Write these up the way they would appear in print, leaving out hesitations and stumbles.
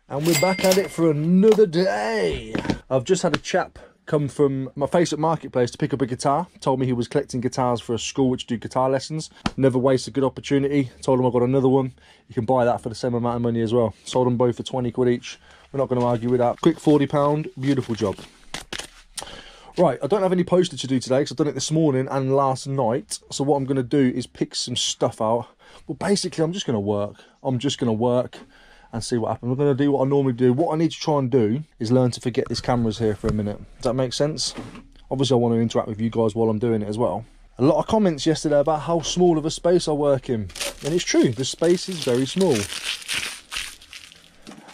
And we're back at it for another day. I've just had a chap come from my Facebook Marketplace to pick up a guitar. Told me he was collecting guitars for a school which do guitar lessons. Never waste a good opportunity. Told him I got another one. You can buy that for the same amount of money as well. Sold them both for 20 quid each. We're not going to argue with that. Quick £40, beautiful job. Right, I don't have any postage to do today because I've done it this morning and last night. So what I'm going to do is pick some stuff out. Well, basically, I'm just going to work. I'm just going to work and see what happens. I'm going to do what I normally do. What I need to try and do is learn to forget this camera's here for a minute. Does that make sense? Obviously, I want to interact with you guys while I'm doing it as well. A lot of comments yesterday about how small of a space I work in. And it's true, the space is very small.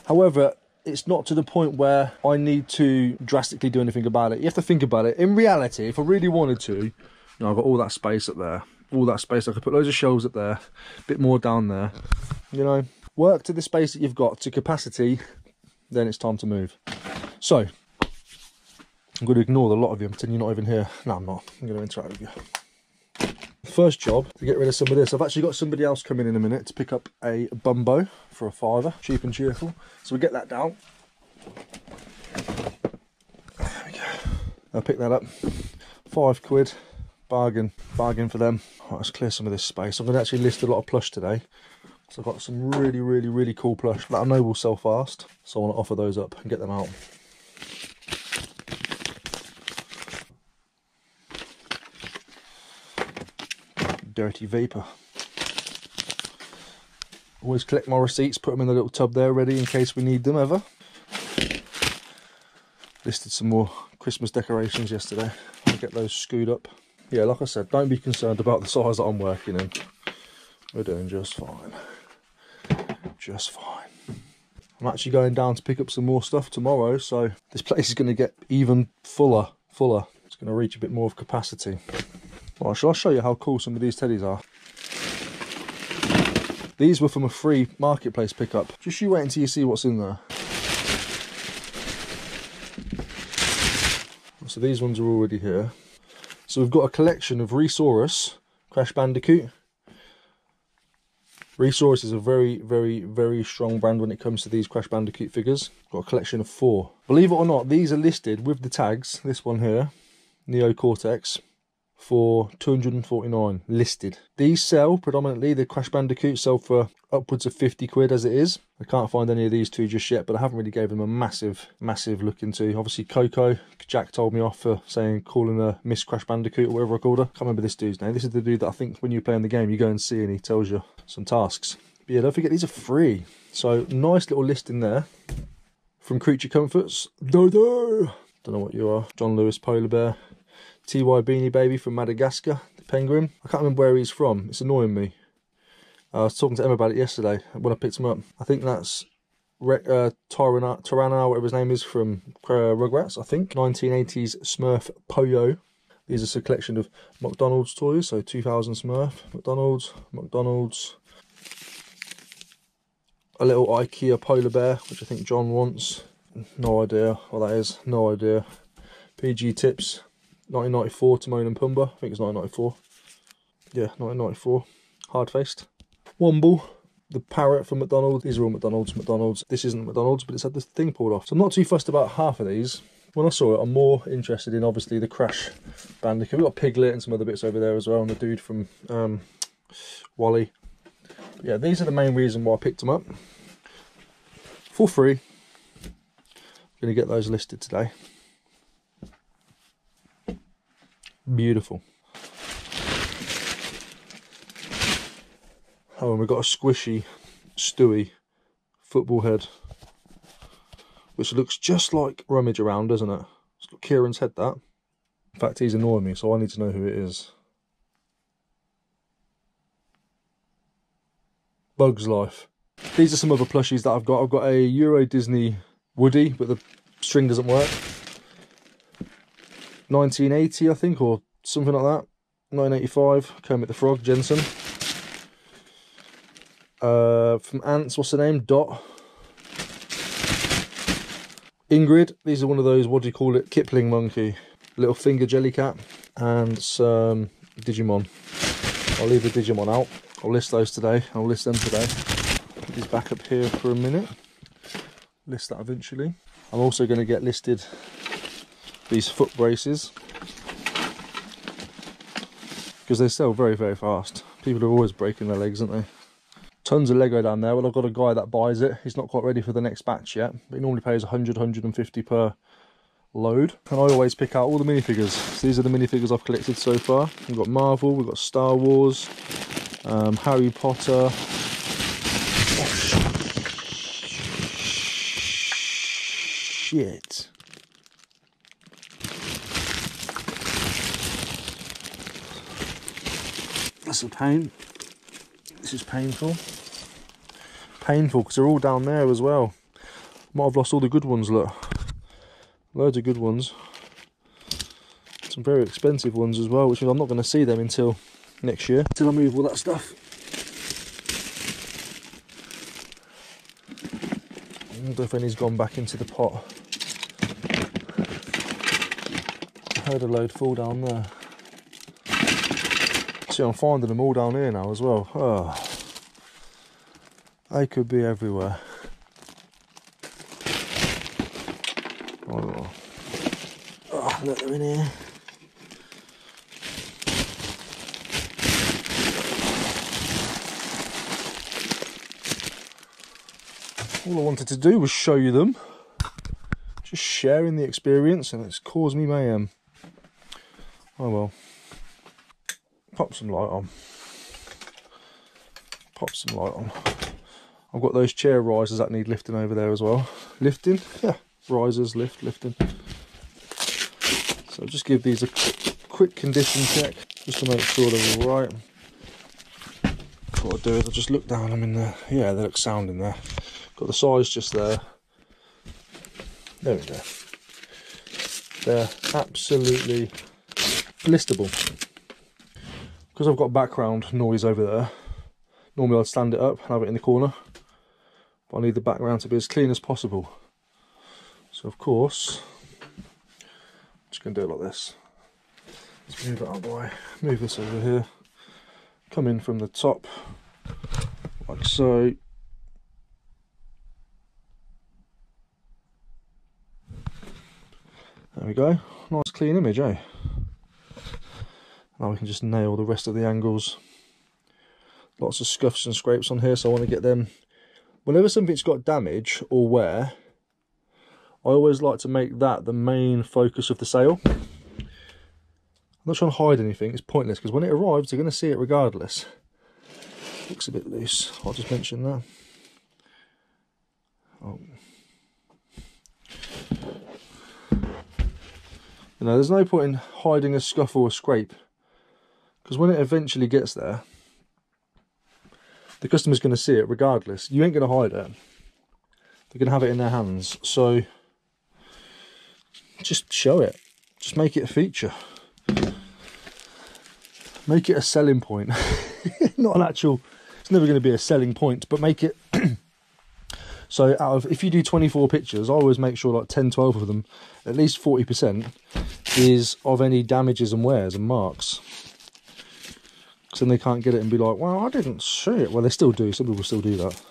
However, it's not to the point where I need to drastically do anything about it. You have to think about it. In reality, if I really wanted to, you know, I've got all that space up there. All that space, I could put loads of shelves up there. A bit more down there. You know, work to the space that you've got to capacity, then it's time to move. So, I'm going to ignore a lot of you. I'm pretending you're not even here. No, I'm not. I'm going to interact with you. First job, to get rid of some of this. I've actually got somebody else coming in a minute to pick up a Bumbo for a £5, cheap and cheerful. So we get that down. There we go. I'll pick that up. £5 quid. Bargain for them. Right, let's clear some of this space. I'm going to actually list a lot of plush today. So I've got some really cool plush that I know will sell fast. So I want to offer those up and get them out. Dirty vapor. Always collect my receipts, put them in the little tub there ready in case we need them ever. Listed some more Christmas decorations yesterday. I'll get those screwed up. Yeah, like I said, don't be concerned about the size that I'm working in. We're doing just fine. Just fine. I'm actually going down to pick up some more stuff tomorrow, so this place is going to get even fuller. It's going to reach a bit more of capacity. Well, shall I show you how cool some of these teddies are? These were from a free marketplace pickup. Just you wait until you see what's in there. So these ones are already here. So we've got a collection of Reseller Crash Bandicoot. Reseller is a very strong brand when it comes to these Crash Bandicoot figures. Got a collection of 4. Believe it or not, these are listed with the tags. This one here, Neo Cortex, for £249 listed. These sell predominantly, the Crash Bandicoot sell for upwards of 50 quid as it is. I can't find any of these two just yet, but I haven't really gave them a massive look into. Obviously Coco, Jack told me off for calling her Miss Crash Bandicoot or whatever I called her. Can't remember this dude's name. This is the dude that I think when you're playing the game you go and see and he tells you some tasks. But yeah, don't forget these are free. So nice little list in there. From Creature Comforts, Dodo, don't know what you are, John Lewis Polar Bear, TY Beanie Baby from Madagascar, the penguin. I can't remember where he's from, it's annoying me. I was talking to Emma about it yesterday when I picked him up. I think that's Tirana, whatever his name is, from Rugrats, I think. 1980s Smurf Poyo. These are a collection of McDonald's toys, so 2000 Smurf, McDonald's. A little IKEA polar bear, which I think John wants. No idea what that is, no idea. PG Tips. 1994 Timon and Pumbaa, I think it's 1994. Yeah, 1994. Hard-faced. Womble, the parrot from McDonald's. These are all McDonald's. This isn't McDonald's, but it's had the thing pulled off. So I'm not too fussed about half of these. When I saw it, I'm more interested in, obviously, the Crash Bandicoot. We've got Piglet and some other bits over there as well, and the dude from Wally. But yeah, these are the main reason why I picked them up. For free. I'm going to get those listed today. Beautiful. Oh, and we've got a squishy Stewie football head, which looks just like Rummage Around, doesn't it? It's got Kieran's head, that. In fact, he's annoying me, so I need to know who it is. Bug's Life. These are some other plushies that I've got. I've got a Euro Disney Woody, but the string doesn't work. 1980, I think, or something like that. 1985, Kermit the Frog, Jensen. From Ants, what's the name? Dot. Ingrid, these are one of those, what do you call it? Kipling monkey. Little finger jelly cat. And some Digimon. I'll leave the Digimon out. I'll list those today. I'll list them today. Put these back up here for a minute. list that eventually. I'm also going to get listed these foot braces, because they sell very, very fast. People are always breaking their legs, aren't they? Tons of Lego down there. Well, I've got a guy that buys it. He's not quite ready for the next batch yet, but he normally pays 100, 150 per load. And I always pick out all the minifigures. So these are the minifigures I've collected so far. We've got Marvel, we've got Star Wars, Harry Potter. Oh, shit. That's a pain. This is painful. Painful because they're all down there as well. Might have lost all the good ones, look. Loads of good ones. Some very expensive ones as well, which means I'm not going to see them until next year. Until I move all that stuff. I wonder if any's gone back into the pot. I heard a load fall down there. See, I'm finding them all down here now as well. Oh, they could be everywhere. Oh, look, they're in here. All I wanted to do was show you them. Just sharing the experience, and it's caused me mayhem. Oh well. Pop some light on. Pop some light on. I've got those chair risers that need lifting over there as well. Lifting? Yeah. Risers, lifting. So I'll just give these a quick condition check, just to make sure they're all right. What I'll do is I'll just look down them in there. Yeah, they look sound in there. Got the size just there. There we go. They're absolutely listable. Because I've got background noise over there, normally I'd stand it up and have it in the corner, but I need the background to be as clean as possible. So of course, I'm just going to do it like this. Let's move it out of the way, move this over here, come in from the top, like so. There we go, nice clean image, eh? Now we can just nail the rest of the angles. Lots of scuffs and scrapes on here, so I want to get them. Whenever something's got damage or wear, I always like to make that the main focus of the sale. I'm not trying to hide anything, it's pointless, because when it arrives, they're going to see it regardless. Looks a bit loose, I'll just mention that. Oh. You know, there's no point in hiding a scuff or a scrape, because when it eventually gets there, the customer's going to see it regardless. You ain't going to hide it. They're going to have it in their hands. So just show it. Just make it a feature. Make it a selling point. Not an actual, it's never going to be a selling point, but make it. So out of, if you do 24 pictures, I always make sure like 10, 12 of them, at least 40% is of any damages and wears and marks. So then they can't get it and be like, well, I didn't see it. Well, they still do. Some people still do that.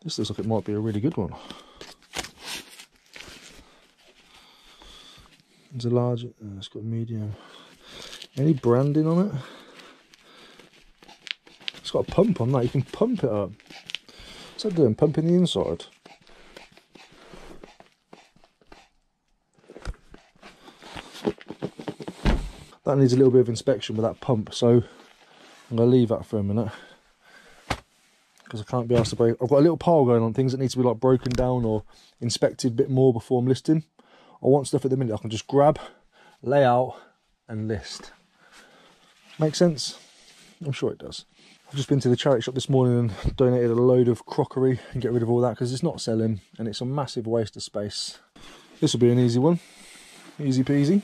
This looks like it might be a really good one. There's a large, it's got medium. Any branding on it? It's got a pump on that. You can pump it up. What's that doing? Pumping the inside? That needs a little bit of inspection with that pump, so I'm going to leave that for a minute, because I can't be asked to break. I've got a little pile going on things that need to be like broken down or inspected a bit more before I'm listing. I want stuff at the minute I can just grab, lay out and list. Make sense? I'm sure it does. I've just been to the charity shop this morning and donated a load of crockery and get rid of all that, because it's not selling and it's a massive waste of space. This will be an easy one. Easy peasy.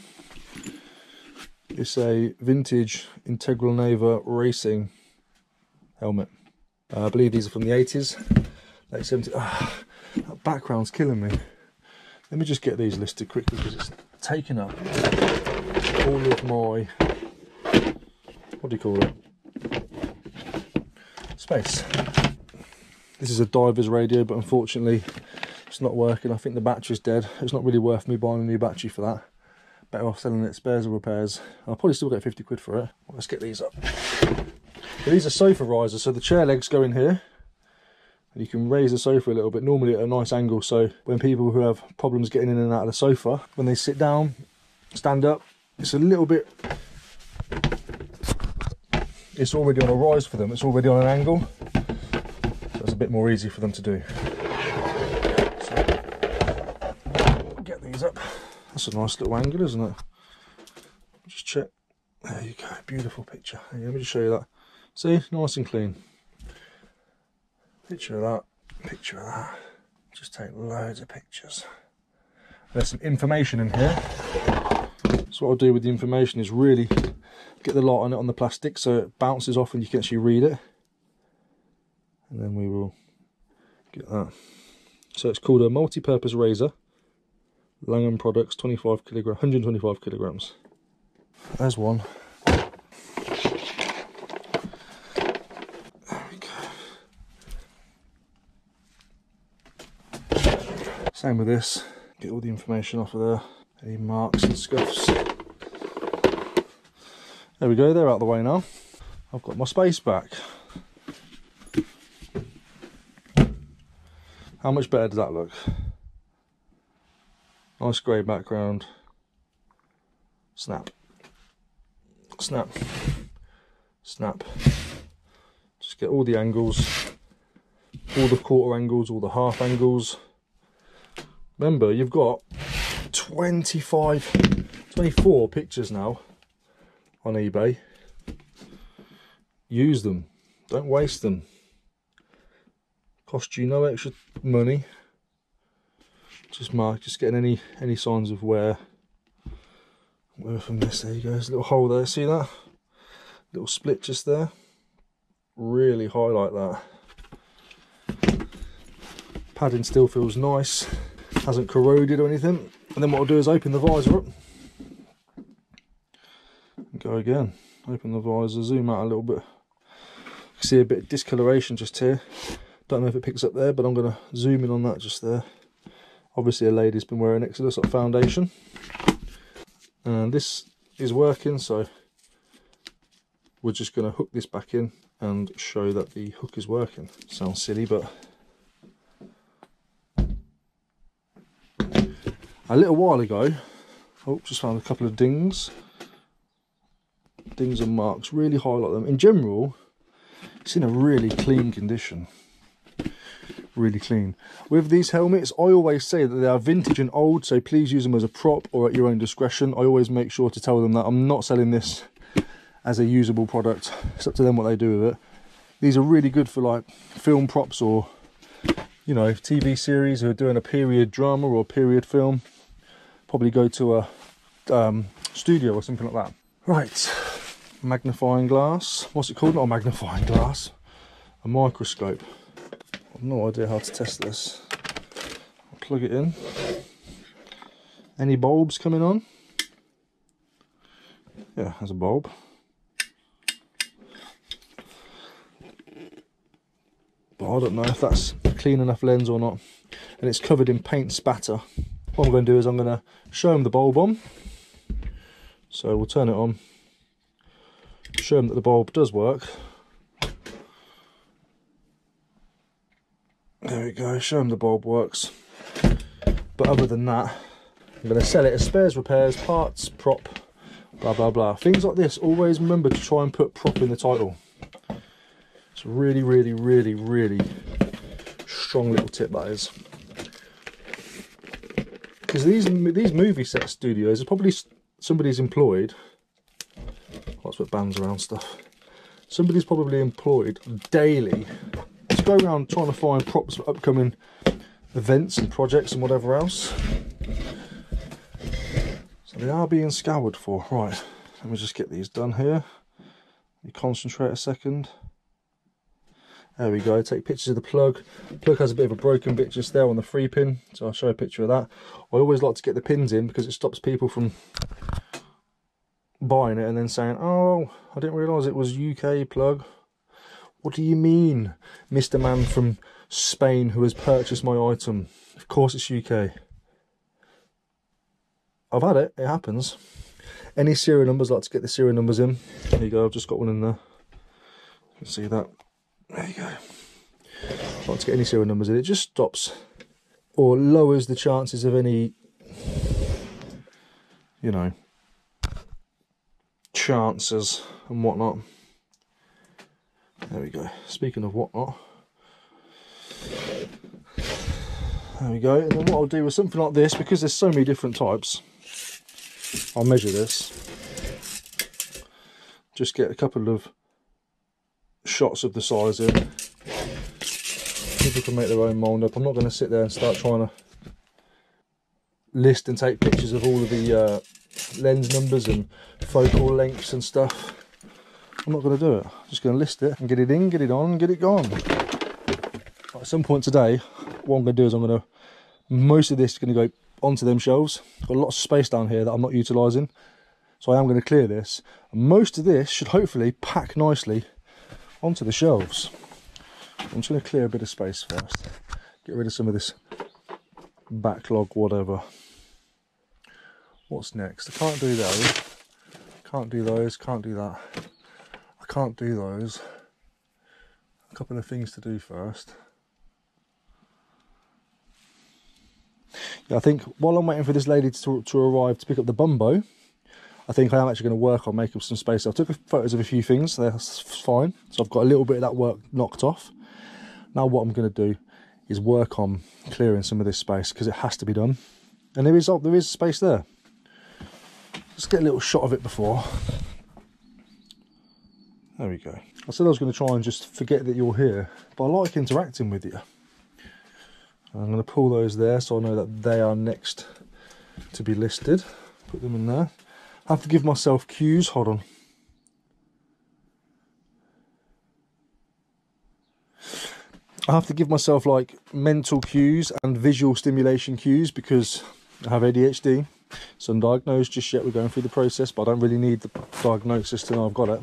It's a vintage Integral Neva racing helmet. I believe these are from the 80s, late 70s. That background's killing me. Let me just get these listed quickly, because it's taking up all of my, what do you call it? Space. This is a diver's radio, but unfortunately It's not working. I think the battery's dead. It's not really worth me buying a new battery for that. Better off selling it spares or repairs. I'll probably still get 50 quid for it. Well, let's get these up. So these are sofa risers, so the chair legs go in here. And you can raise the sofa a little bit, normally at a nice angle, so when people who have problems getting in and out of the sofa, when they sit down, stand up, it's a little bit, it's already on a rise for them, it's already on an angle, so it's a bit more easy for them to do. So, get these up. That's a nice little angle, isn't it? Just check. There you go, beautiful picture. Let me just show you that. See, nice and clean. Picture of that, picture of that. Just take loads of pictures. There's some information in here. So what I'll do with the information is really get the light on it on the plastic so it bounces off and you can actually read it. And then we will get that. So it's called a multi-purpose razor. Langham Products, 25 kilograms, 125 kilograms. There's one. Same with this, get all the information off of there, any marks and scuffs. There we go, they're out of the way now. I've got my space back. How much better does that look? Nice grey background. Snap. Snap. Snap. Just get all the angles, all the quarter angles, all the half angles. Remember, you've got 24 pictures now on eBay. Use them. Don't waste them. Cost you no extra money. Just getting any signs of wear from this. There you go. There's a little hole there. See that? Little split just there. Really highlight that. Padding still feels nice. Hasn't corroded or anything. And then what I'll do is open the visor up and go again. Open the visor, zoom out a little bit. See a bit of discoloration just here. Don't know if it picks up there, but I'm going to zoom in on that just there. Obviously a lady's been wearing Exodus sort of foundation. And this is working, so we're just going to hook this back in and show that the hook is working. Sounds silly, but a little while ago, oh, just found a couple of dings and marks, really highlight them. In general, it's in a really clean condition, really clean. With these helmets, I always say that they are vintage and old, so please use them as a prop or at your own discretion. I always make sure to tell them that I'm not selling this as a usable product. It's up to them what they do with it. These are really good for like film props or, you know, TV series who are doing a period drama or a period film. Probably go to a studio or something like that. Right, magnifying glass. What's it called? Not a magnifying glass, a microscope. I've no idea how to test this. I'll plug it in. Any bulbs coming on? Yeah, there's a bulb. But I don't know if that's a clean enough lens or not. And it's covered in paint spatter. What I'm going to do is I'm going to show them the bulb on. So we'll turn it on. Show them that the bulb does work. There we go, show them the bulb works. But other than that, I'm going to sell it as spares, repairs, parts, prop, blah blah blah. Things like this, always remember to try and put prop in the title. It's a really, really, really, really strong little tip, that is. Because these movie set studios are probably somebody's employed. Let's put bands around stuff. Somebody's probably employed daily to go around trying to find props for upcoming events and projects and whatever else. So they are being scoured for. Right, let me just get these done here. You concentrate a second. There we go, take pictures of the plug. The plug has a bit of a broken bit just there on the 3-pin, so I'll show a picture of that. I always like to get the pins in because it stops people from buying it and then saying, oh, I didn't realise it was UK plug. What do you mean, Mr. Man from Spain who has purchased my item. Of course it's UK. I've had it, it happens. Any serial numbers, like to get the serial numbers in. There you go, I've just got one in there. You can see that. There you go. Like to get any serial numbers in. It just stops or lowers the chances of any, you know, chances and whatnot. There we go. Speaking of whatnot. There we go. And then what I'll do with something like this, because there's so many different types, I'll measure this. Just get a couple of shots of the size in. People can make their own mould up. I'm not going to sit there and start trying to list and take pictures of all of the lens numbers and focal lengths and stuff. I'm not going to do it. I'm just going to list it and get it in, get it on, get it gone. At some point today, what I'm going to do is most of this is going to go onto them shelves. I've got lots of space down here that I'm not utilising, so I am going to clear this. And most of this should hopefully pack nicely onto the shelves. I'm just going to clear a bit of space first. Get rid of some of this backlog, whatever. What's next? I can't do those. Can't do those. Can't do that. I can't do those. A couple of things to do first. Yeah, I think while I'm waiting for this lady to arrive to pick up the bumbo, I think I am actually going to work on making some space. I took photos of a few things, that's fine. So I've got a little bit of that work knocked off. Now what I'm going to do is work on clearing some of this space, because it has to be done. And there is space there. Let's get a little shot of it before. There we go. I said I was going to try and just forget that you're here, but I like interacting with you. I'm going to pull those there so I know that they are next to be listed. Put them in there. I have to give myself cues. Hold on. I have to give myself like mental cues and visual stimulation cues, because I have ADHD. It's undiagnosed just yet. We're going through the process, but I don't really need the diagnosis to know I've got it.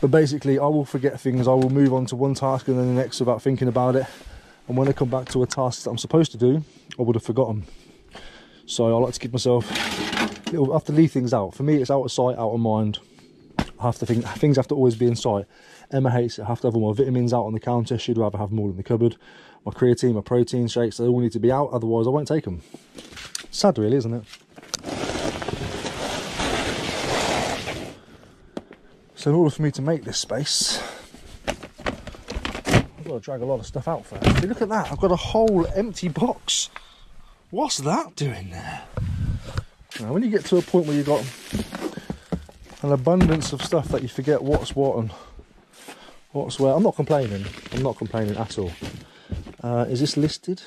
But basically, I will forget things. I will move on to one task and then the next without thinking about it. And when I come back to a task that I'm supposed to do, I would have forgotten. So I like to give myself, I have to leave things out. For me, it's out of sight, out of mind. I have to think, things have to always be in sight. Emma hates it. I have to have all my vitamins out on the counter. She'd rather have them all in the cupboard. My creatine, my protein shakes, they all need to be out, otherwise I won't take them. Sad really, isn't it? So in order for me to make this space, I've got to drag a lot of stuff out first. See, look at that, I've got a whole empty box. What's that doing there? Now when you get to a point where you've got an abundance of stuff that you forget what's what and what's where, I'm not complaining at all. Is this listed?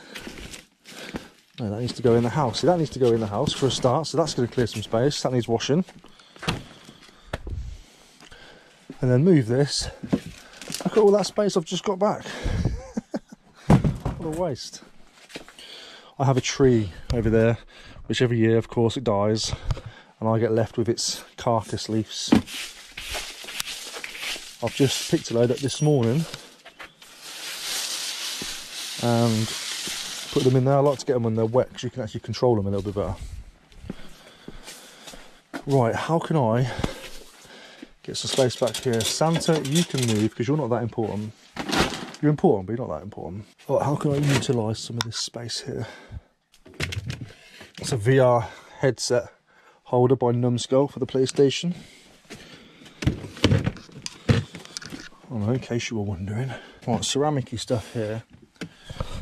No, that needs to go in the house. See, that needs to go in the house for a start, so that's going to clear some space. That needs washing. And then move this. Look at all that space I've just got back. What a waste. I have a tree over there, which every year, of course, it dies, and I get left with its carcass leaves. I've just picked a load up this morning and put them in there. I like to get them when they're wet, because you can actually control them a little bit better. Right, how can I get some space back here? Santa, you can move, because you're not that important. You're important, but you're not that important. Right, how can I utilise some of this space here? It's a VR headset holder by Numbskull for the PlayStation. Oh no, in case you were wondering. Right, ceramic-y stuff here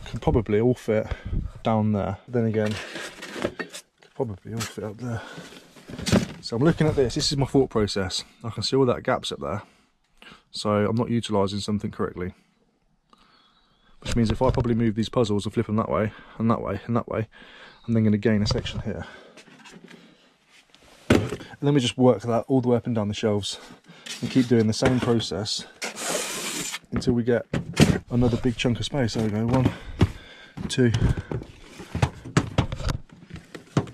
can probably all fit down there. Then again, could probably all fit up there. So I'm looking at this. This is my thought process. I can see all that gaps up there. So I'm not utilising something correctly. Which means if I probably move these puzzles and flip them that way, and that way, and that way, I'm then going to gain a section here. And then we just work that all the way up and down the shelves and keep doing the same process until we get another big chunk of space. There we go, 1, 2.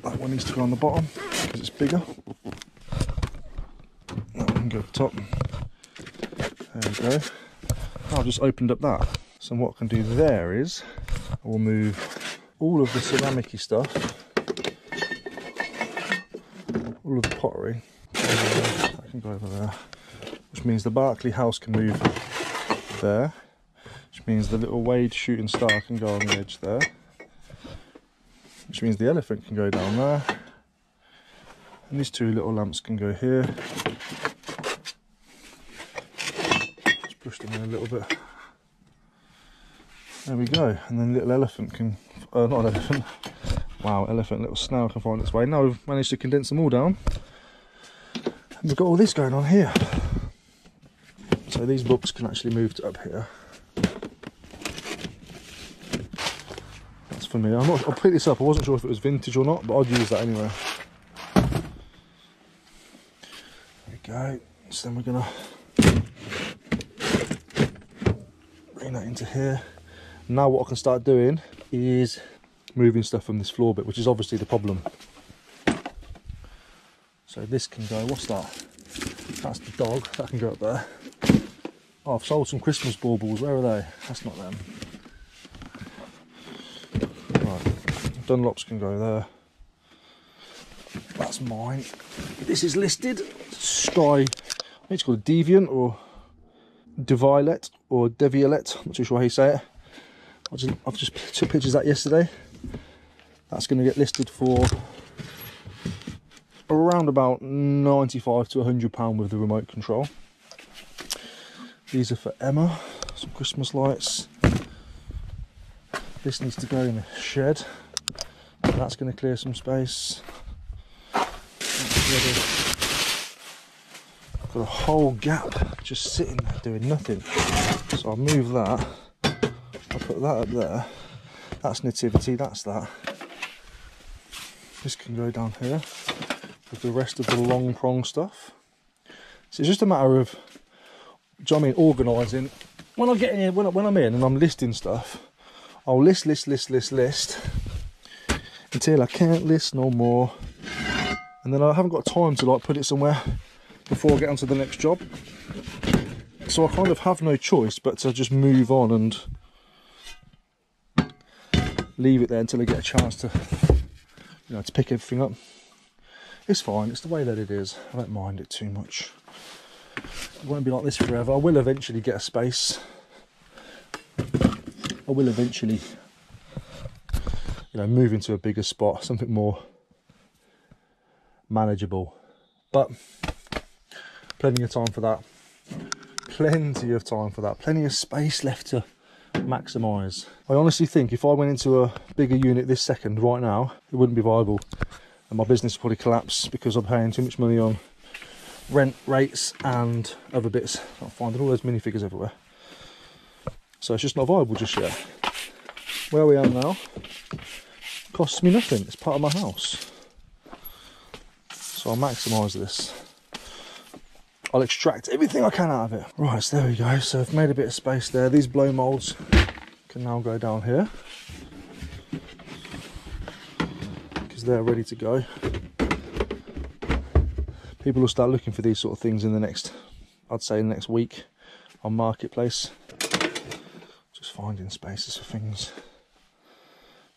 That one needs to go on the bottom because it's bigger. That one can go up top. There we go. I've just opened up that. So what I can do there is, I will move all of the ceramic-y stuff, all of the pottery, that can go over there, which means the Barclay house can move there, which means the little Wade shooting star can go on the edge there, which means the elephant can go down there, and these two little lamps can go here. Just push them in a little bit. There we go, and then little elephant can, not an elephant, wow, elephant, little snail can find its way. Now we've managed to condense them all down, and we've got all this going on here. So these books can actually move to up here. That's for me. I'll pick this up, I wasn't sure if it was vintage or not, but I'd use that anyway. There we go, so then we're gonna bring that into here. Now what I can start doing is moving stuff from this floor bit, which is obviously the problem. So this can go, what's that? That's the dog, that can go up there. Oh, I've sold some Christmas baubles, where are they? That's not them. Right, Dunlops can go there. That's mine. This is listed, Sky, I think it's called a Deviant or Deviolet or Deviolet, I'm not too sure how you say it. I've just took pictures of that yesterday. That's going to get listed for around about £95 to £100 with the remote control. These are for Emma, some Christmas lights. This needs to go in the shed. And that's going to clear some space. Got a whole gap just sitting there doing nothing. So I'll move that. I'll put that up there. That's nativity, that's that. This can go down here with the rest of the long prong stuff. So it's just a matter of, do you know what I mean, organising. When I get in here, when I'm in and I'm listing stuff, I'll list until I can't list no more. And then I haven't got time to like put it somewhere before I get onto the next job. So I kind of have no choice but to just move on and leave it there until I get a chance to, you know, to pick everything up. It's fine, it's the way that it is. I don't mind it too much. It won't be like this forever. I will eventually get a space. I will eventually, you know, move into a bigger spot, something more manageable. But plenty of time for that. Plenty of time for that. Plenty of space left to maximise. I honestly think if I went into a bigger unit this second, right now, it wouldn't be viable. And my business would probably collapse because I'm paying too much money on rent rates and other bits. I'm finding all those minifigures everywhere. So it's just not viable just yet. Where we are now costs me nothing. It's part of my house. So I'll maximise this. I'll extract everything I can out of it. Right, so there we go. So I've made a bit of space there. These blow moulds can now go down here because they're ready to go. People will start looking for these sort of things in the next, I'd say the next week on Marketplace. Just finding spaces for things.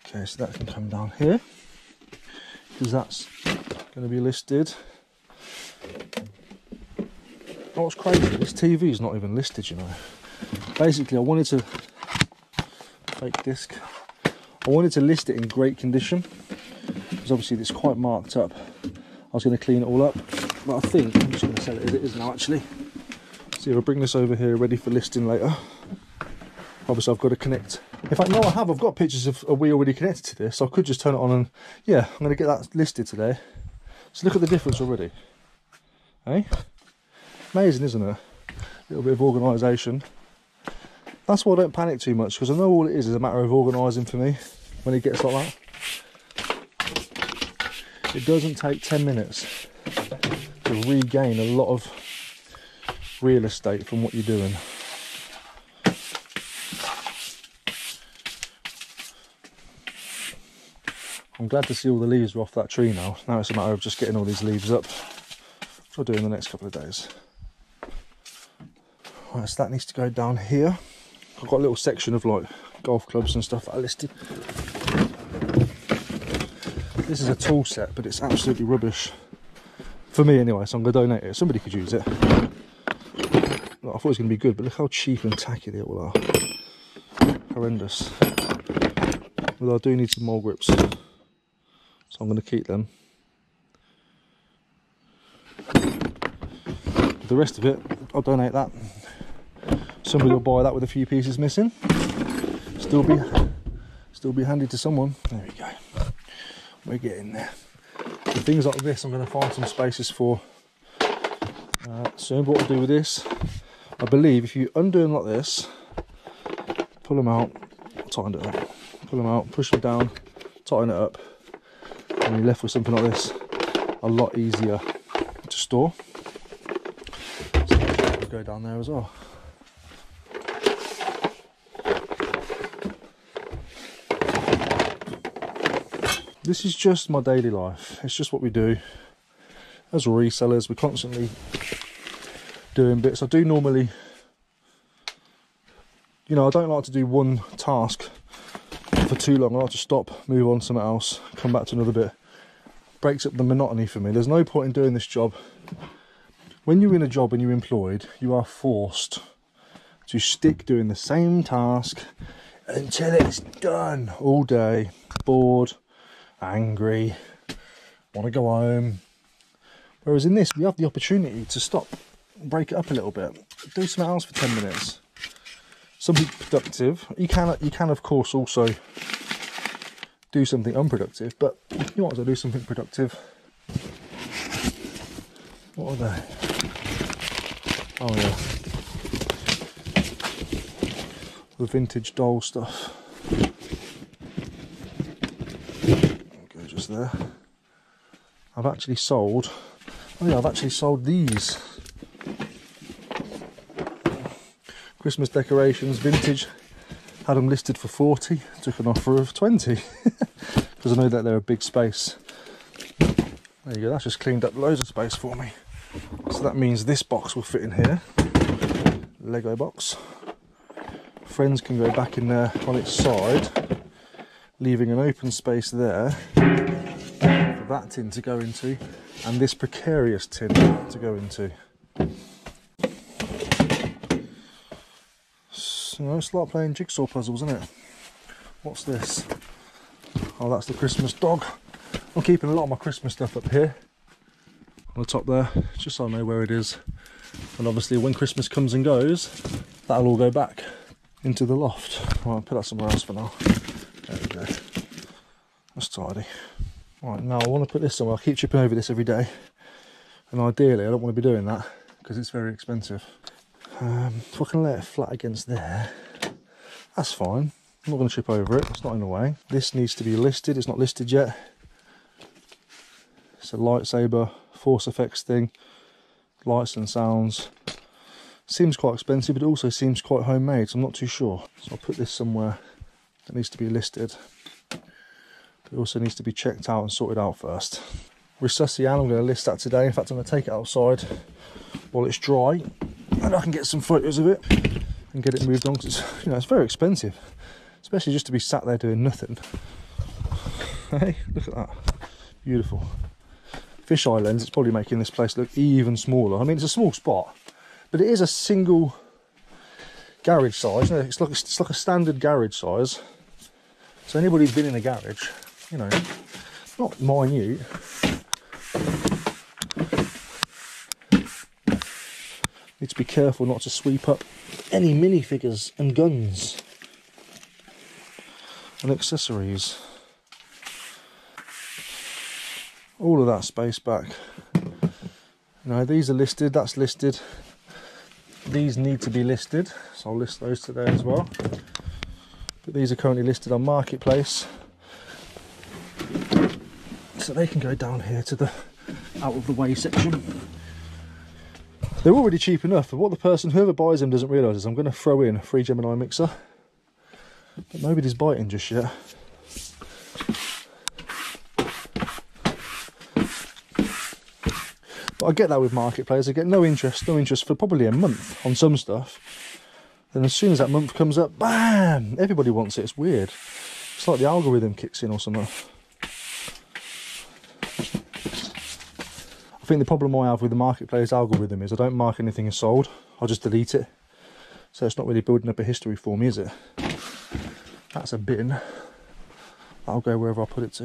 Okay, so that can come down here because that's going to be listed. Oh, what's crazy, this TV is not even listed, you know. Basically, I wanted to, fake disc, I wanted to list it in great condition because obviously it's quite marked up. I was going to clean it all up, but I think I'm just going to sell it as it is now actually. See if I bring this over here ready for listing later. Obviously I've got to connect. In fact, no, I've got pictures of a wheel already connected to this, so I could just turn it on and, yeah, I'm going to get that listed today. So look at the difference already. Hey? Amazing, isn't it? A little bit of organisation. That's why I don't panic too much, because I know all it is a matter of organising for me when it gets like that. It doesn't take 10 minutes to regain a lot of real estate from what you're doing. I'm glad to see all the leaves are off that tree now. Now it's a matter of just getting all these leaves up, which I'll do in the next couple of days. Right, so that needs to go down here. I've got a little section of like golf clubs and stuff that I listed. This is a tool set, but it's absolutely rubbish. For me anyway, so I'm going to donate it. Somebody could use it. Look, I thought it was going to be good, but look how cheap and tacky they all are. Horrendous. Although I do need some more grips, so I'm going to keep them. The rest of it, I'll donate that. Somebody will buy that with a few pieces missing. Still be handy to someone. There we go. We're getting there. And things like this, I'm going to find some spaces for soon. But what I'll do with this, I believe, if you undo them like this, pull them out, tighten it up. Pull them out, push them down, tighten it up, and you're left with something like this. A lot easier to store. So that'll go down there as well. This is just my daily life. It's just what we do as resellers. We're constantly doing bits. I do normally, you know, I don't like to do one task for too long. I like to stop, move on to something else, come back to another bit. Breaks up the monotony for me. There's no point in doing this job. When you're in a job and you're employed, you are forced to stick doing the same task until it's done all day. Bored, angry, want to go home. Whereas in this, we have the opportunity to stop, break it up a little bit, do something else for 10 minutes. Something productive. You can of course also do something unproductive, but you might as well do something productive. What are they? Oh yeah, the vintage doll stuff. Go just there. I've actually sold. Oh yeah, I've actually sold these Christmas decorations, vintage. Had them listed for 40. Took an offer of 20 because I know that they're a big space. There you go. That's just cleaned up loads of space for me. So that means this box will fit in here. Lego box. Friends can go back in there on its side, leaving an open space there for that tin to go into, and this precarious tin to go into. So it's like playing jigsaw puzzles, isn't it? What's this? Oh, that's the Christmas dog. I'm keeping a lot of my Christmas stuff up here on the top there, just so I know where it is. And obviously when Christmas comes and goes, that'll all go back into the loft. Right, I'll put that somewhere else for now. There we go. That's tidy. Right, now I want to put this somewhere. I keep chipping over this every day, and ideally I don't want to be doing that because it's very expensive. If I can lay it flat against there, that's fine. I'm not going to chip over it, it's not in the way. This needs to be listed, it's not listed yet. It's a lightsaber force effects thing, lights and sounds. Seems quite expensive, but it also seems quite homemade, so I'm not too sure. So I'll put this somewhere that needs to be listed. But it also needs to be checked out and sorted out first. Reseller, I'm going to list that today. In fact, I'm going to take it outside while it's dry, and I can get some photos of it and get it moved on, because it's, you know, it's very expensive, especially just to be sat there doing nothing. Hey, look at that, beautiful. Fisheye lens, it's probably making this place look even smaller. I mean, it's a small spot, but it is a single garage size. You know, it's like a standard garage size. So anybody who's been in a garage, you know, not minute. Need to be careful not to sweep up any minifigures and guns and accessories. All of that space back. You know, these are listed, that's listed. These need to be listed, so I'll list those today as well. But these are currently listed on Marketplace, so they can go down here to the out of the way section. They're already cheap enough, and what the person, whoever buys them, doesn't realise is I'm going to throw in a free Gemini mixer, but nobody's biting just yet. But I get that with Marketplace. I get no interest for probably a month on some stuff, Then as soon as that month comes up, bam! Everybody wants it. It's weird. It's like the algorithm kicks in or something. I think the problem I have with the marketplace algorithm is I don't mark anything as sold. I'll just delete it. So it's not really building up a history for me, is it? That's a bin. That'll go wherever I put it to.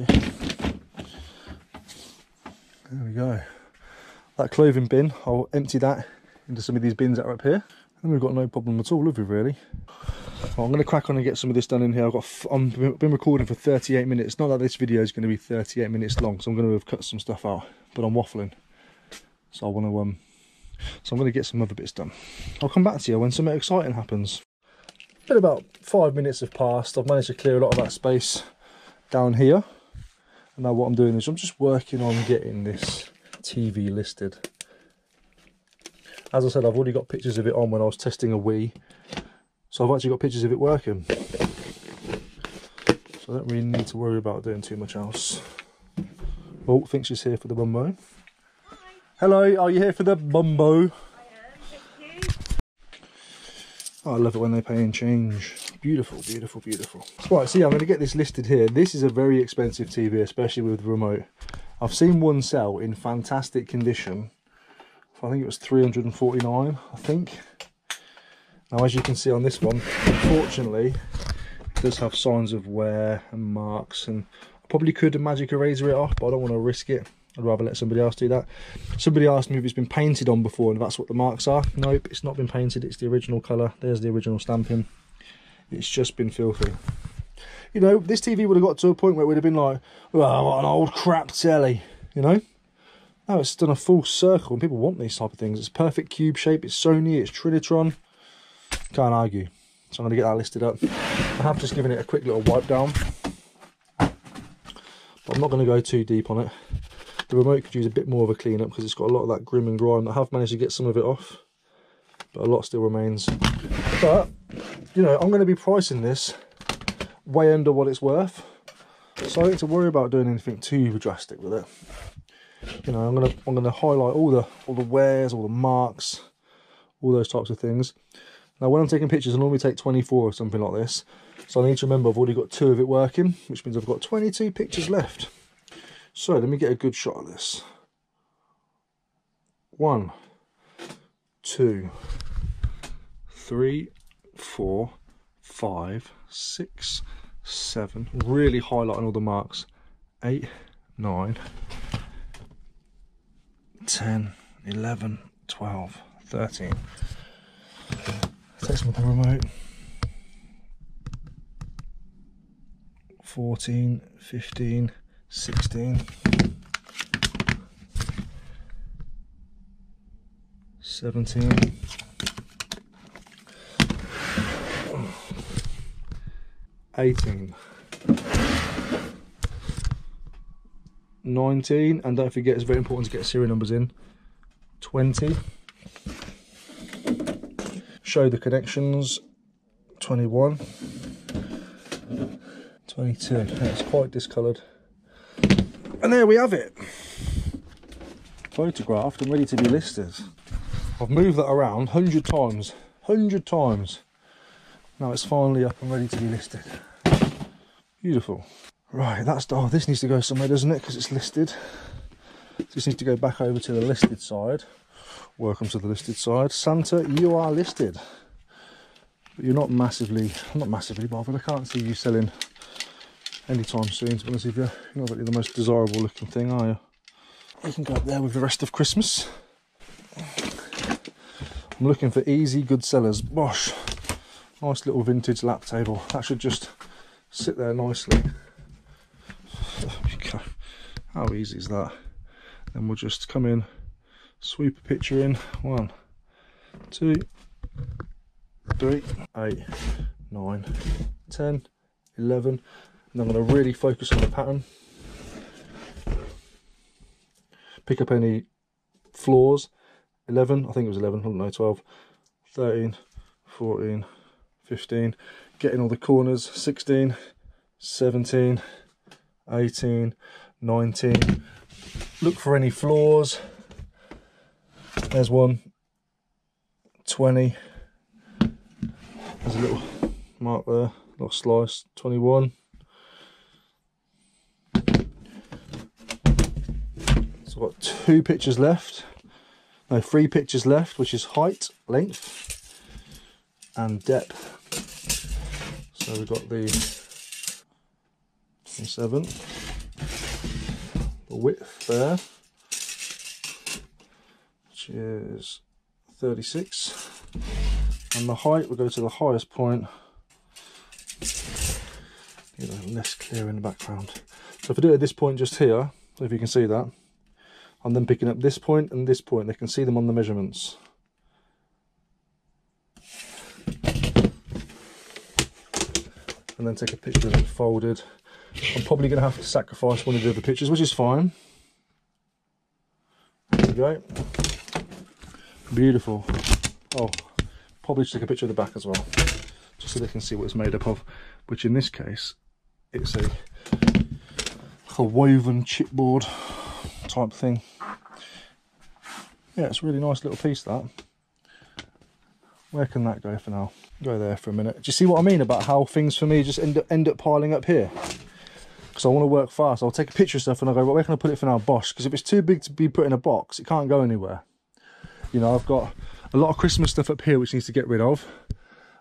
There we go. That clothing bin, I'll empty that into some of these bins that are up here. And we've got no problem at all, have we, really? Well, I'm going to crack on and get some of this done in here. I've been recording for 38 minutes. Not that this video is going to be 38 minutes long, so I'm going to have cut some stuff out. But I'm waffling. So I want to so I'm going to get some other bits done. I'll come back to you when something exciting happens. Been about 5 minutes have passed. I've managed to clear a lot of that space down here. And now what I'm doing is I'm just working on getting this TV listed. As I said, I've already got pictures of it on when I was testing a Wii. So I've actually got pictures of it working. So I don't really need to worry about doing too much else. Oh, thinks she's here for the bumbo. Hi. Hello, are you here for the bumbo? I am, thank you. Oh, I love it when they pay in change. Beautiful, beautiful, beautiful. Right, so yeah, I'm going to get this listed here. This is a very expensive TV, especially with the remote. I've seen one sell in fantastic condition. I think it was 349, I think. Now, as you can see on this one, unfortunately, it does have signs of wear and marks, and I probably could magic eraser it off, but I don't want to risk it. I'd rather let somebody else do that. Somebody asked me if it's been painted on before, and that's what the marks are. Nope, it's not been painted. It's the original colour. There's the original stamping. It's just been filthy. You know, this TV would have got to a point where it would have been like, oh, what an old crap telly, you know? Now it's done a full circle, and people want these type of things. It's perfect cube shape, it's Sony, it's Trinitron. Can't argue. So I'm going to get that listed up. I have just given it a quick little wipe down, but I'm not going to go too deep on it. The remote could use a bit more of a clean up because it's got a lot of that grim and grime. I have managed to get some of it off, but a lot still remains. But, you know, I'm going to be pricing this way under what it's worth, so I don't need to worry about doing anything too drastic with it. You know, I'm gonna highlight all the wears, all the marks, all those types of things. Now, when I'm taking pictures, I normally take 24 or something like this. So I need to remember I've already got 2 of it working, which means I've got 22 pictures left. So let me get a good shot of this. 1, 2, 3, 4, 5, 6, 7. Really highlighting all the marks. 8, 9. 10, 11, 12, 13. Take some of the remote. 14, 15, 16, 17, 18, 19, and don't forget, it's very important to get serial numbers in. 20. Show the connections. 21. 22. It's quite discoloured. And there we have it. Photographed and ready to be listed. I've moved that around 100 times. 100 times. Now it's finally up and ready to be listed. Beautiful. Right, that's, oh, this needs to go somewhere, doesn't it? Because it's listed. This needs to go back over to the listed side. Welcome to the listed side. Santa, you are listed. But you're not massively bothered. I can't see you selling anytime soon, to be honest with you. You're not really the most desirable looking thing, are you? You can go up there with the rest of Christmas. I'm looking for easy, good sellers. Bosh. Nice little vintage lap table. That should just sit there nicely. How easy is that? Then we'll just come in, sweep a picture in. 1, 2, 3, 8, 9, 10, 11. And I'm going to really focus on the pattern. Pick up any flaws. 11, I think it was 11, I don't know, 12, 13, 14, 15. Getting all the corners. 16, 17, 18, 19. Look for any flaws. There's one. 20. There's a little mark there, little slice, 21. So I've got 2 pictures left. No, 3 pictures left, which is height, length, and depth. So we've got the 27, the width there, which is 36, and the height, we'll go to the highest point. Get a little less clear in the background. So if I do it at this point just here, if you can see that, I'm then picking up this point and this point. They can see them on the measurements. And then take a picture of it folded. I'm probably going to have to sacrifice one of the other pictures, which is fine. There we go. Beautiful. Oh, probably just take a picture of the back as well, just so they can see what it's made up of, which in this case, it's a woven chipboard type thing. Yeah, it's a really nice little piece, that. Where can that go for now? Go there for a minute. Do you see what I mean about how things for me just end up piling up here? Because I want to work fast. I'll take a picture of stuff and I'll go, well, where can I put it for now? Bosh. Because if it's too big to be put in a box, it can't go anywhere. You know, I've got a lot of Christmas stuff up here which needs to get rid of.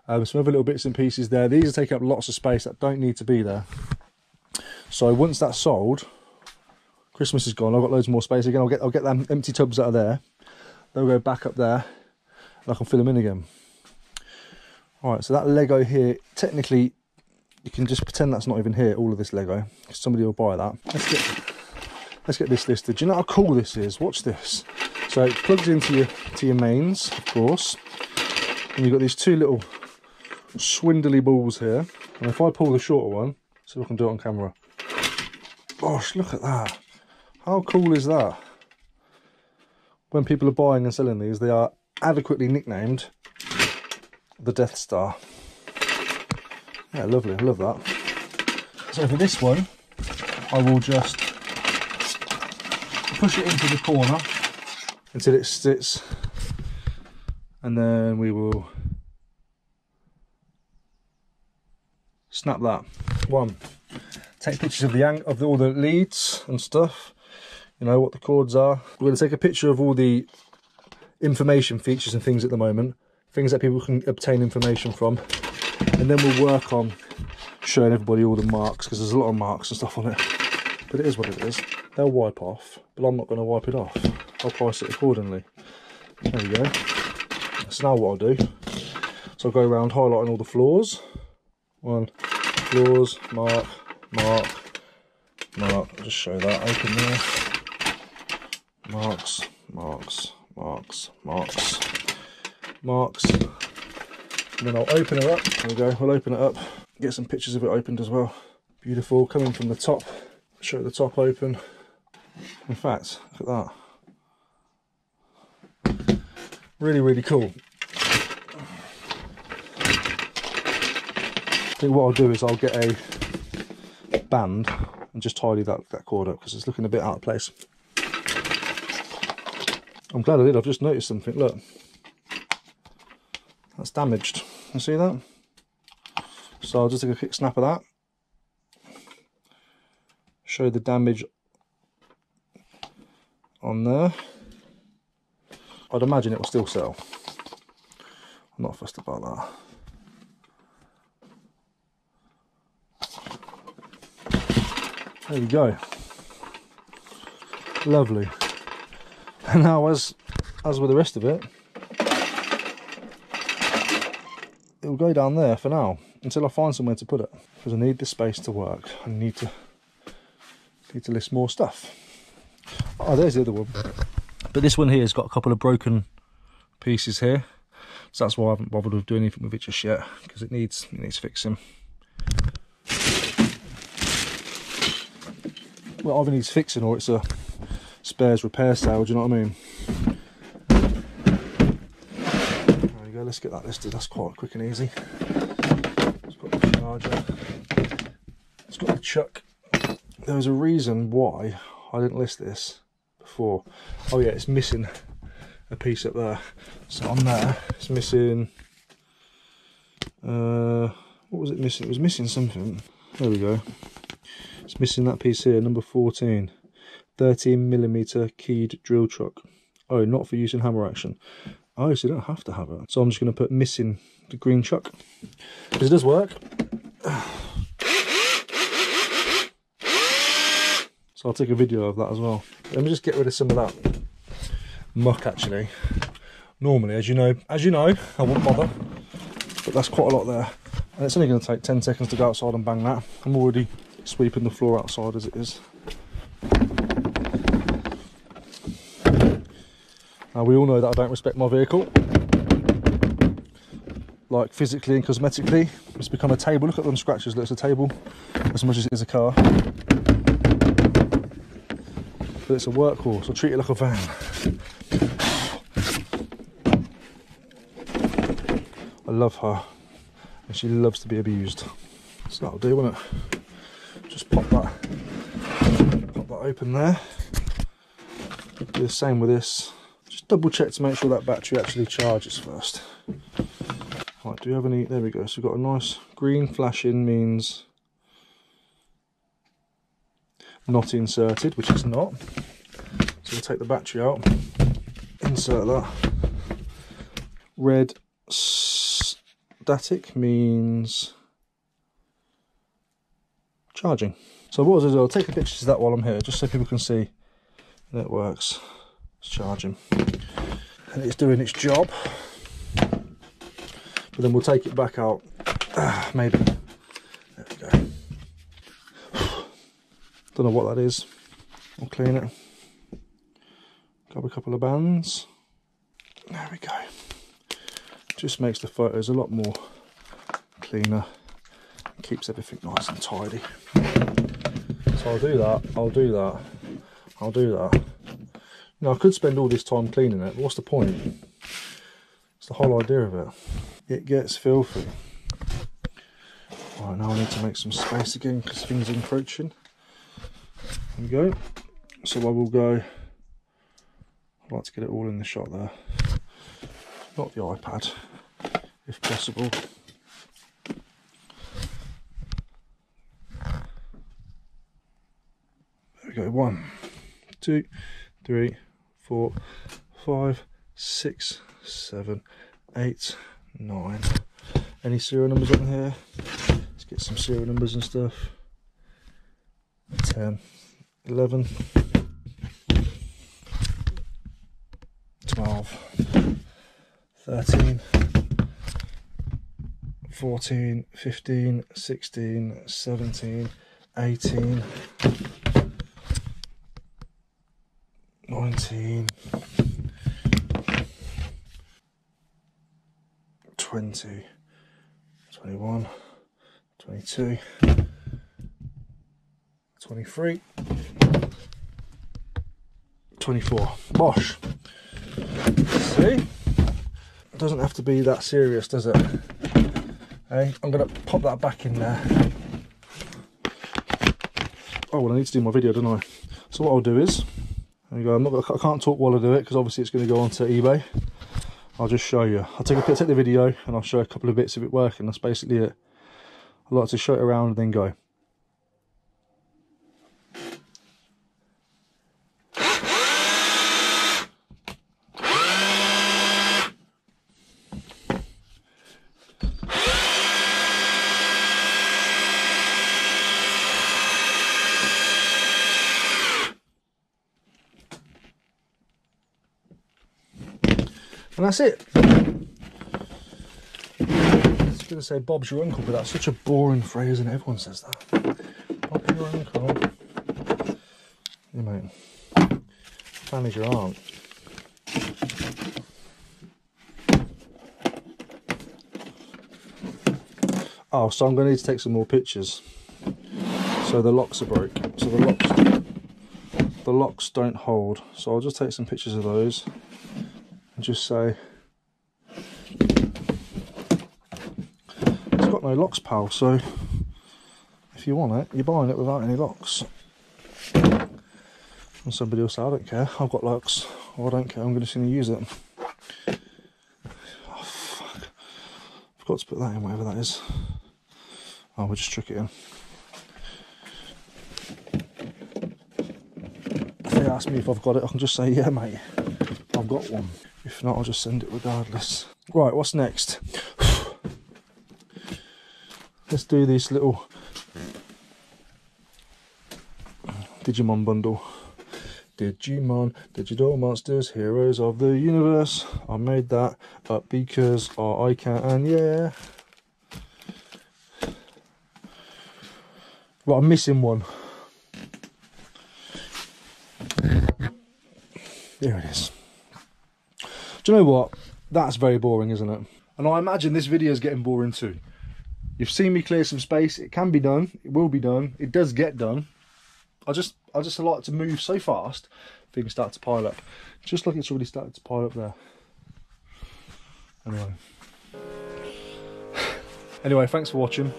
Some other little bits and pieces there. These are taking up lots of space that don't need to be there. So once that's sold, Christmas is gone, I've got loads more space again. I'll get them empty tubs that are there. They'll go back up there and I can fill them in again. Alright, so that Lego here, technically, you can just pretend that's not even here, all of this Lego, because somebody will buy that. Let's get this listed. Do you know how cool this is? Watch this. So it plugs into your mains, of course, and you've got these 2 little swindly balls here. And if I pull the shorter one, see if I can do it on camera. Gosh, look at that. How cool is that? When people are buying and selling these, they are adequately nicknamed the Death Star. Yeah, lovely, I love that. So for this one, I will just push it into the corner until it sits, and then we will snap that. One, take pictures of all the leads and stuff, you know, what the cords are. We're going to take a picture of all the information features and things at the moment, things that people can obtain information from, and then we'll work on showing everybody all the marks, because there's a lot of marks and stuff on it, but it is what it is. They'll wipe off, but I'm not going to wipe it off. I'll price it accordingly. There we go. So now what I'll do, so I'll go around highlighting all the floors. One, floors, mark, mark, mark. I'll just show that, open there. Marks, marks, marks, marks, marks. And then I'll open it up. There we go, we'll open it up. Get some pictures of it opened as well. Beautiful, coming from the top. Show the top open. In fact, look at that. Really, really cool. I think what I'll do is I'll get a band and just tidy that cord up, because it's looking a bit out of place. I'm glad I did. I've just noticed something. Look, that's damaged. You see that? So I'll just take a quick snap of that. Show the damage on there. I'd imagine it will still sell. I'm not fussed about that. There we go. Lovely. And now, as with the rest of it, it will go down there for now until I find somewhere to put it, because I need the space to work. I need to list more stuff. Oh, there's the other one. But this one here has got a couple of broken pieces here, so that's why I haven't bothered with doing anything with it just yet, because it needs fixing. Well, either needs fixing or it's a spares repair sale, do you know what I mean? There we go, let's get that listed. That's quite quick and easy. It's got the charger, it's got the chuck. There was a reason why I didn't list this before. Oh yeah, it's missing a piece up there. So on there, it's missing What was it missing? It was missing something. There we go. It's missing that piece here, number 14. 13mm keyed drill chuck. Oh, not for use in hammer action. Oh, so you don't have to have it. So I'm just going to put missing the green chuck. Because it does work. So I'll take a video of that as well. Let me just get rid of some of that muck actually. Normally, as you know, I wouldn't bother. But that's quite a lot there. And it's only going to take 10 seconds to go outside and bang that. I'm already sweeping the floor outside as it is. Now we all know that I don't respect my vehicle, like physically and cosmetically. It's become a table. Look at them scratches. Look, it's a table as much as it is a car. But it's a workhorse. I treat it like a van. I love her, and she loves to be abused. So that'll do, won't it? Just pop that open there. Do the same with this. Just double check to make sure that battery actually charges first. Right, do we have any? There we go. So we've got a nice green flashing, means not inserted, which it's not. So we'll take the battery out, insert that. Red static means charging. So what I'll do is I'll take a picture of that while I'm here, just so people can see that it works. It's charging and it's doing its job. But then we'll take it back out. Maybe. There we go. Don't know what that is. I'll clean it. Grab a couple of bands. There we go. Just makes the photos a lot more cleaner. Keeps everything nice and tidy. So I'll do that, I'll do that, I'll do that. Now I could spend all this time cleaning it, but what's the point? It's the whole idea of it. It gets filthy. Right, now I need to make some space again because things are encroaching. There we go. So I will go, I'd like to get it all in the shot there. Not the iPad, if possible. There we go. 1, 2, 3, 4, 5, 6, 7, 8, 9. Any serial numbers on here? Let's get some serial numbers and stuff. 10, 11, 12, 13, 14, 15, 16, 17, 18, 19, 20, 21, 22, 23, 24. Bosh. See? It doesn't have to be that serious, does it? Hey, I'm going to pop that back in there. Oh, well, I need to do my video, don't I? So what I'll do is, there you go. I can't talk while I do it because obviously it's going to go onto eBay. I'll just show you. I'll take the video and I'll show a couple of bits of it working. That's basically it. I like to show it around and then go. And that's it. I was going to say Bob's your uncle, but that's such a boring phrase and everyone says that. Bob your uncle. Yeah, mate. Fan is your aunt. Oh, so I'm going to need to take some more pictures. So the locks are broke. So the locks don't hold. So I'll just take some pictures of those. Just say it's got no locks, pal, so if you want it, you're buying it without any locks. And somebody will say, I don't care, I've got locks, or I don't care, I'm just going to use it. Oh fuck, I forgot to put that in, whatever that is. Oh, we'll just chuck it in. If they ask me if I've got it, I can just say, yeah, mate, I've got one. If not, I'll just send it regardless. Right, what's next? Let's do this little Digimon bundle. Digimon, Digital Monsters, Heroes of the Universe. I made that up because I can, and yeah. Right, I'm missing one. There it is. Do you know what? That's very boring, isn't it? And I imagine this video is getting boring too. You've seen me clear some space. It can be done. It will be done. It does get done. I just like to move so fast, things start to pile up. Just like it's already started to pile up there. Anyway, thanks for watching.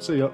See ya.